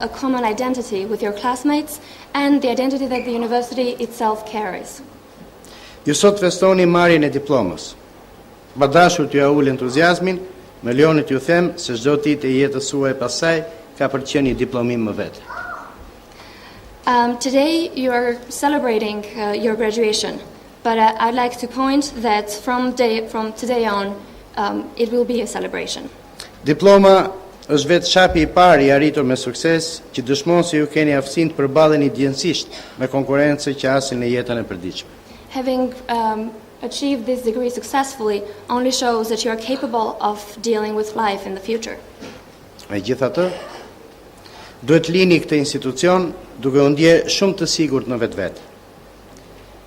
a common identity with your classmates and the identity that the university itself carries. Ju sot festoni marrjen e diplomës. Pa dashur t'ju ul entuziazmin, më lejoni t'ju them se çdo ditë e jetës suaj pas saj ka për të qenë një diplomim më vetë. Today you are celebrating your graduation, but I'd like to point that from today on, it will be a celebration. Diploma është vetë shapi I parë I arritur me sukses që dëshmon se ju keni aftësinë të përballeni ndjenësisht me konkurrencë që asin në jetën e përditshme. Having achieved this degree successfully only shows that you are capable of dealing with life in the future. Megjithatë, duhet lini këtë institucion duke u ndjerë shumë të sigurt në vetvete.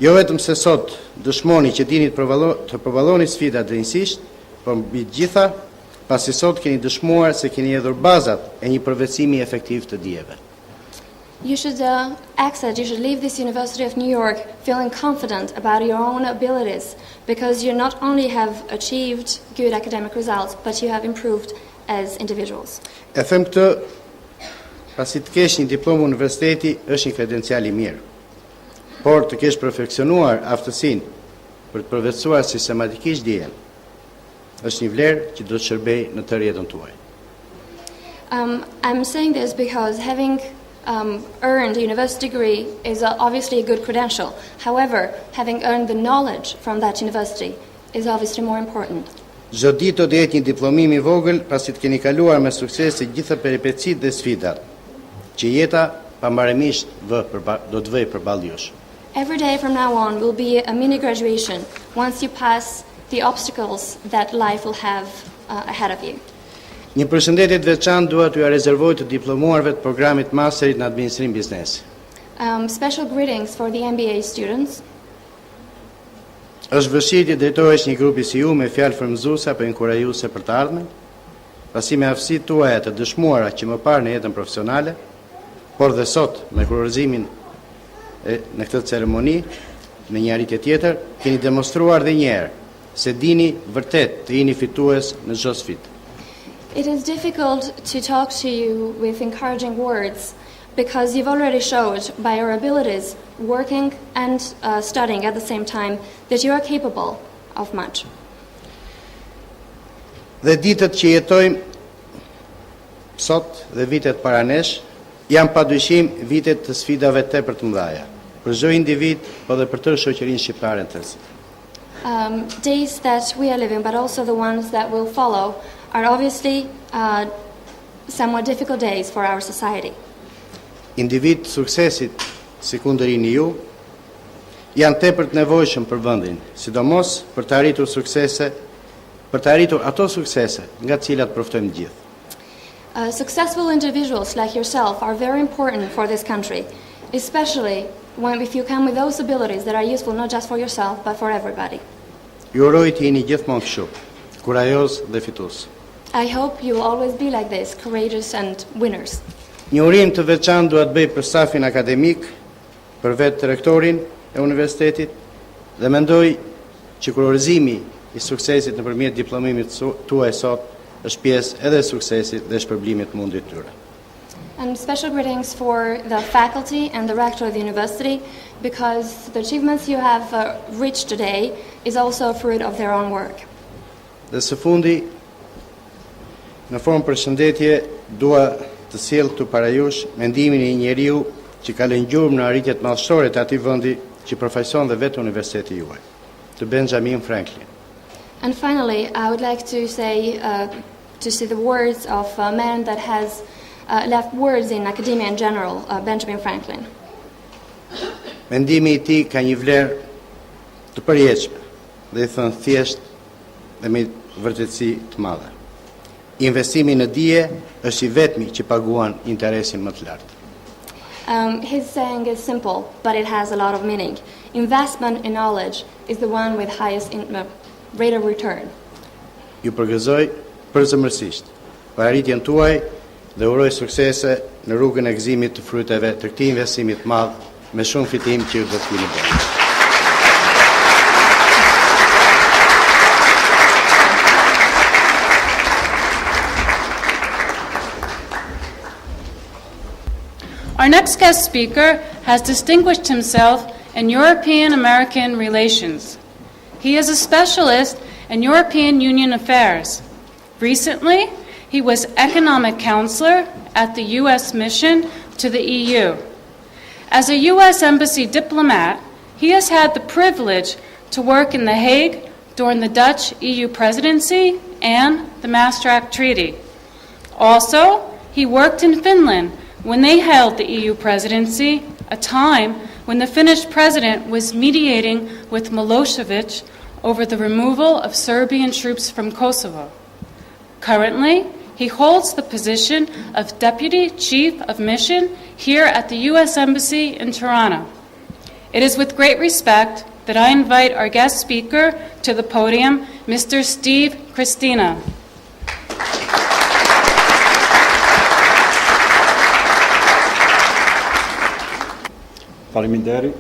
Jo vetëm se sot dëshmoni që dini të përballoni sfidat drejtësisht, por mbi të gjitha, pasi sot keni dëshmuar se keni hedhur bazat e një përvetësimi efektiv të dijeve. You should leave this University of New York feeling confident about your own abilities, because you not only have achieved good academic results, but you have improved as individuals. E them këtë pasi të kesh një diplomë universiteti është një kredencial I mirë, por të kesh perfeksionuar aftësinë për të përvetësuar sistematikisht dijen, është një vlerë që do të shërbej në tërë jetën tuaj. I'm saying this because having earned a university degree is obviously a good credential. However, having earned the knowledge from that university is obviously more important. Çdo ditë do të jetë një diplomim I vogël pasi të keni kaluar me sukses të gjitha peripecitë dhe sfidat që jeta pambaremisht do të vëjë përballë jush. Every day from now on will be a mini graduation once you pass the obstacles that life will have ahead of you. Një përshëndetje të veçantë dua t'ju rezervoj të diplomuarve të programit masterit në administrim biznesi. Special greetings for the MBA students. Është vështirë të drejtohesh një grupi si ju me fjalë frymëzuese apo inkurajuese për të ardhmen, pasi me aftësitë tuaja të dëshmuara që më parë në jetën profesionale, por dhe sot me kurorëzimin në këtë ceremoni, në një arritje tjetër, keni demonstruar dhe një herë se dini vërtet të jeni fitues në çdo sfidë. It is difficult to talk to you with encouraging words because you've already showed by your abilities, working and studying at the same time, that you are capable of much. Dhe ditët që jetojmë sot dhe vitet para nesh janë padyshim vitet të sfidave tepër të mëdha për çdo individ, por dhe për tërë shoqërinë shqiptare në tërësi. Days that we are living, but also the ones that will follow, are obviously somewhat difficult days for our society. Individ të suksesit, si kundërini ju, janë tepër të nevojshëm për vendin, sidomos për të arritur ato suksese nga të cilat përfitojmë gjithë. Successful individuals like yourself are very important for this country, especially if you come with those abilities that are useful not just for yourself but for everybody. Ju uroj të jeni gjithmonë kështu, kurajoz dhe fitues. I hope you will always be like this, courageous and winners. Një urim të veçantë dua të bëj për stafin akademik, për vetë rektorin e universitetit, dhe mendoj që kurorëzimi I suksesit nëpërmjet diplomimit tuaj sot është pjesë edhe e suksesit dhe shpërblimit të mundit tyre. And special greetings for the faculty and the rector of the university, because the achievements you have reached today is also a fruit of their own work. Dhe së fundi, në formë përshëndetje, dua të sjell këtu para jush mendimin e një njeriu që ka lënë gjurmë në arritjet madhështore të atij vendi që përfaqëson dhe vetë universiteti juaj, të Benjamin Franklin. And finally, I would like to say the words of a man that has left words in academia in general, Benjamin Franklin. Mendimi I tij ka një vlerë të përjetshme dhe I thënë thjesht dhe me vërtetësi të madhe. Investimi në dije është I vetmi që paguan interesin më të lartë. His saying is simple, but it has a lot of meaning. Investment in knowledge is the one with highest rate of return. Ju përgëzoj përzemërsisht për arritjen tuaj dhe uroj suksese në rrugën e gëzimit të fruteve të këtij investimi të madh me shumë fitim që do të keni bërë. Our next guest speaker has distinguished himself in European-American relations. He is a specialist in European Union affairs. Recently, he was economic counselor at the U.S. mission to the EU. As a U.S. Embassy diplomat, he has had the privilege to work in The Hague during the Dutch EU presidency and the Maastricht Treaty. Also, he worked in Finland when they held the EU presidency, a time when the Finnish president was mediating with Milosevic over the removal of Serbian troops from Kosovo. Currently, he holds the position of Deputy Chief of Mission here at the U.S. Embassy in Toronto. It is with great respect that I invite our guest speaker to the podium, Mr. Steve Christina. Faleminderit,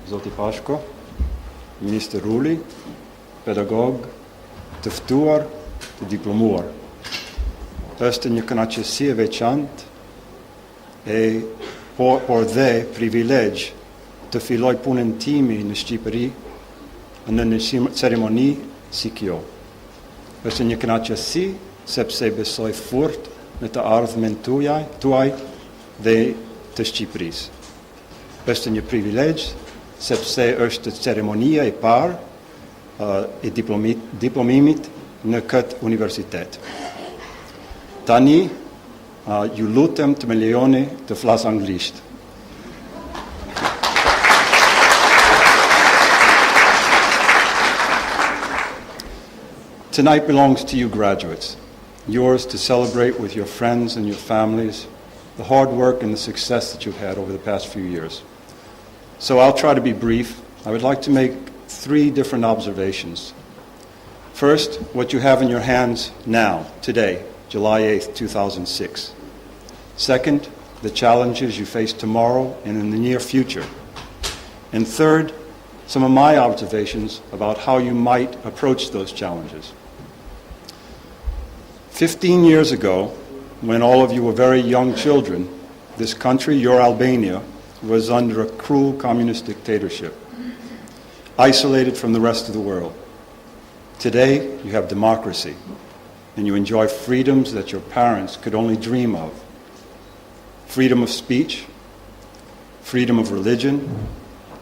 Zoti Pashko, Minister Ruli, pedagog, të ftuar, të diplomuar. Është një kënaqësi e veçantë por dhe privilegj të filloj punën time në Shqipëri në një ceremoni si kjo. Është një kënaqësi sepse besoj fort në të ardhmen tuaj dhe të Shqipërisë. Është një privilegj sepse është ceremonia e parë e diplomimit në këtë universitet. Tani, ju lutem të më lejoni të flas anglisht. Tonight belongs to you graduates, yours to celebrate with your friends and your families the hard work and the success that you've had over the past few years. So I'll try to be brief. I would like to make 3 different observations. First, what you have in your hands now, today, July 8th, 2006. Second, the challenges you face tomorrow and in the near future. And third, some of my observations about how you might approach those challenges. 15 years ago, when all of you were very young children, this country, your Albania, was under a cruel communist dictatorship, isolated from the rest of the world. Today, you have democracy, and you enjoy freedoms that your parents could only dream of. Freedom of speech, freedom of religion,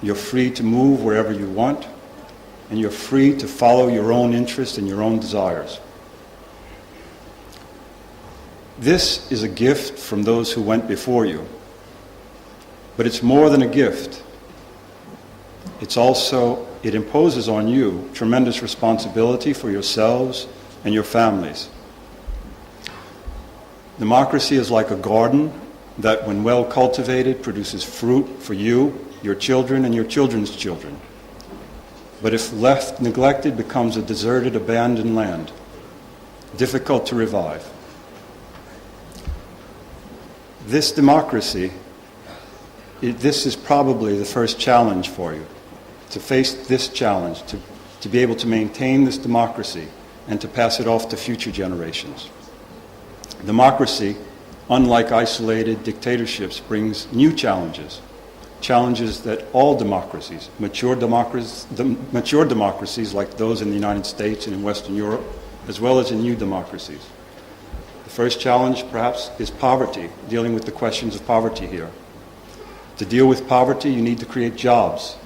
you're free to move wherever you want, and you're free to follow your own interests and your own desires. This is a gift from those who went before you. But it's more than a gift. It imposes on you tremendous responsibility for yourselves and your families. Democracy is like a garden that, when well cultivated, produces fruit for you, your children, and your children's children. But if left neglected, becomes a deserted, abandoned land, difficult to revive. This democracy, this is probably the first challenge for you, to face this challenge, to be able to maintain this democracy and to pass it off to future generations. Democracy, unlike isolated dictatorships, brings new challenges, challenges that all democracies, mature democracies like those in the United States and in Western Europe, as well as in new democracies. The first challenge, perhaps, is poverty, dealing with the questions of poverty here. To deal with poverty, you need to create jobs.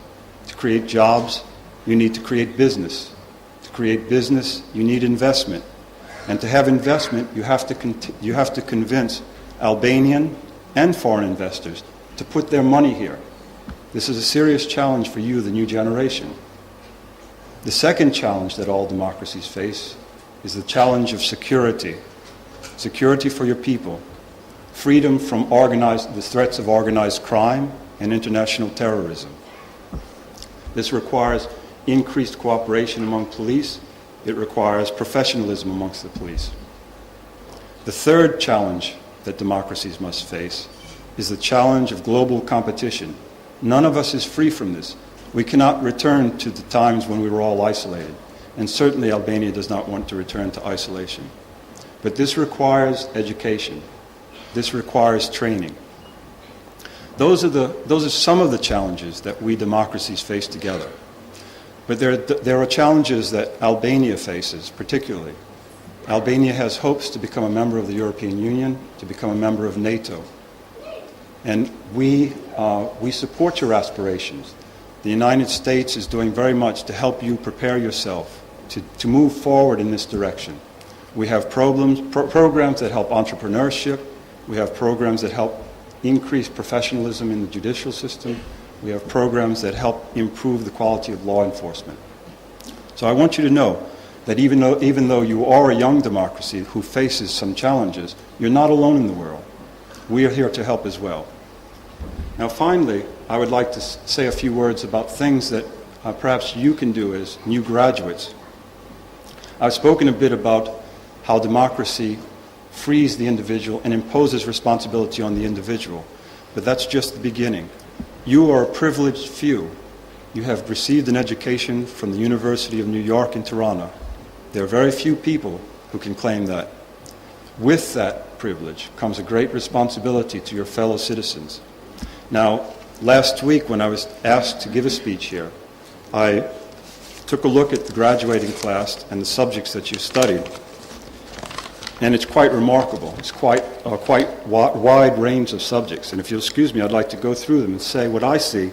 To create jobs, you need to create business. To create business, you need investment. And to have investment, you have to convince Albanian and foreign investors to put their money here. This is a serious challenge for you, the new generation. The second challenge that all democracies face is the challenge of security. Security for your people. Freedom from the threats of organized crime and international terrorism. This requires increased cooperation among police. It requires professionalism amongst the police. The third challenge that democracies must face is the challenge of global competition. None of us is free from this. We cannot return to the times when we were all isolated, and certainly Albania does not want to return to isolation. But this requires education. This requires training. those are some of the challenges that we democracies face together. But there are challenges that Albania faces, particularly. Albania has hopes to become a member of the European Union, to become a member of NATO. And we support your aspirations. The United States is doing very much to help you prepare yourself to move forward in this direction. We have programs that help entrepreneurship. We have programs that help increase professionalism in the judicial system. We have programs that help improve the quality of law enforcement. So I want you to know that even though you are a young democracy who faces some challenges, you're not alone in the world. We are here to help as well. Now finally, I would like to say a few words about things that perhaps you can do as new graduates. I've spoken a bit about how democracy frees the individual and imposes responsibility on the individual, but that's just the beginning. You are a privileged few. You have received an education from the University of New York in Toronto. There are very few people who can claim that. With that privilege comes a great responsibility to your fellow citizens. Now, last week when I was asked to give a speech here, I took a look at the graduating class and the subjects that you studied, and it's quite remarkable. It's quite wide range of subjects, and if you'll excuse me, I'd like to go through them and say what I see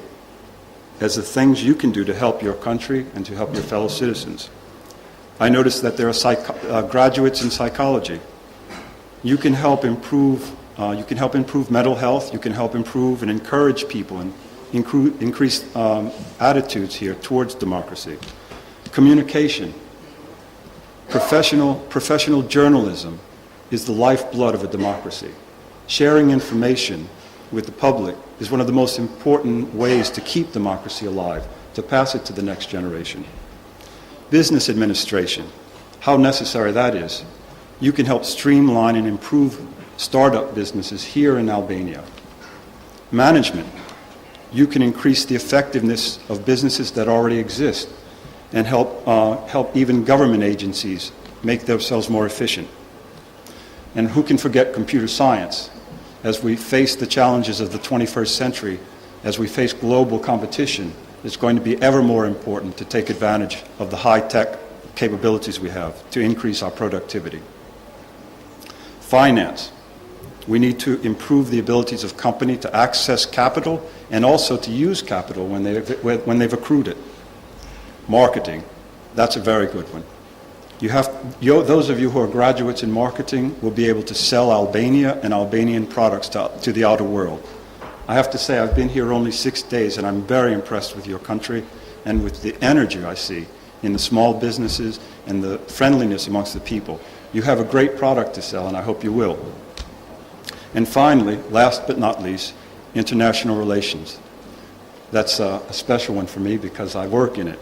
as the things you can do to help your country and to help your fellow citizens. I noticed that there are graduates in psychology. You can help improve mental health. You can help improve and encourage people and increase attitudes here towards democracy. Communication. Professional journalism is the lifeblood of a democracy. Sharing information with the public is one of the most important ways to keep democracy alive, to pass it to the next generation. Business administration, how necessary that is. You can help streamline and improve startup businesses here in Albania. Management, you can increase the effectiveness of businesses that already exist and help even government agencies make themselves more efficient. And who can forget computer science? As we face the challenges of the 21st century, as we face global competition, it's going to be ever more important to take advantage of the high-tech capabilities we have to increase our productivity. Finance. We need to improve the abilities of companies to access capital and also to use capital when they've accrued it. Marketing. That's a very good one. Those of you who are graduates in marketing will be able to sell Albania and Albanian products to the outer world. I have to say I've been here only 6 days and I'm very impressed with your country and with the energy I see in the small businesses and the friendliness amongst the people. You have a great product to sell and I hope you will. And finally, last but not least, international relations. That's a special one for me because I work in it.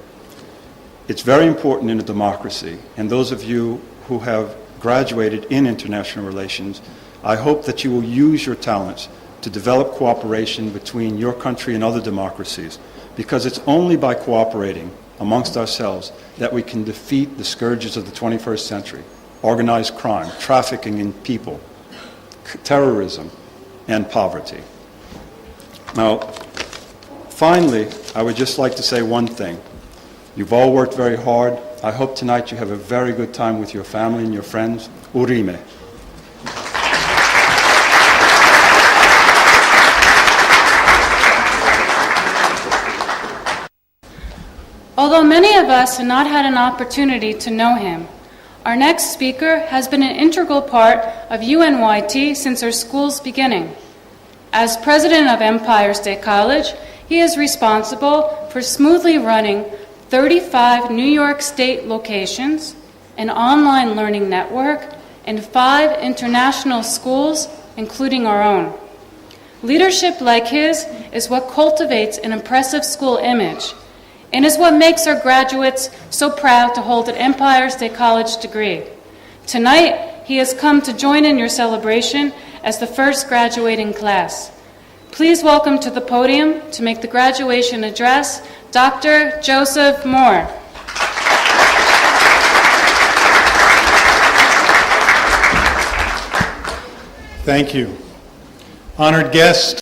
It's very important in a democracy, and those of you who have graduated in international relations, I hope that you will use your talents to develop cooperation between your country and other democracies, because it's only by cooperating amongst ourselves that we can defeat the scourges of the 21st century, organized crime, trafficking in people, terrorism, and poverty. Now, finally, I would just like to say one thing. You've all worked very hard. I hope tonight you have a very good time with your family and your friends. Urime. Although many of us have not had an opportunity to know him, our next speaker has been an integral part of UNYT since our school's beginning. As president of Empire State College, he is responsible for smoothly running 35 New York State locations, an online learning network, and 5 international schools, including our own. Leadership like his is what cultivates an impressive school image and is what makes our graduates so proud to hold an Empire State College degree. Tonight, he has come to join in your celebration as the first graduating class. Please welcome to the podium to make the graduation address, Dr. Joseph Moore. Thank you. Honored guests,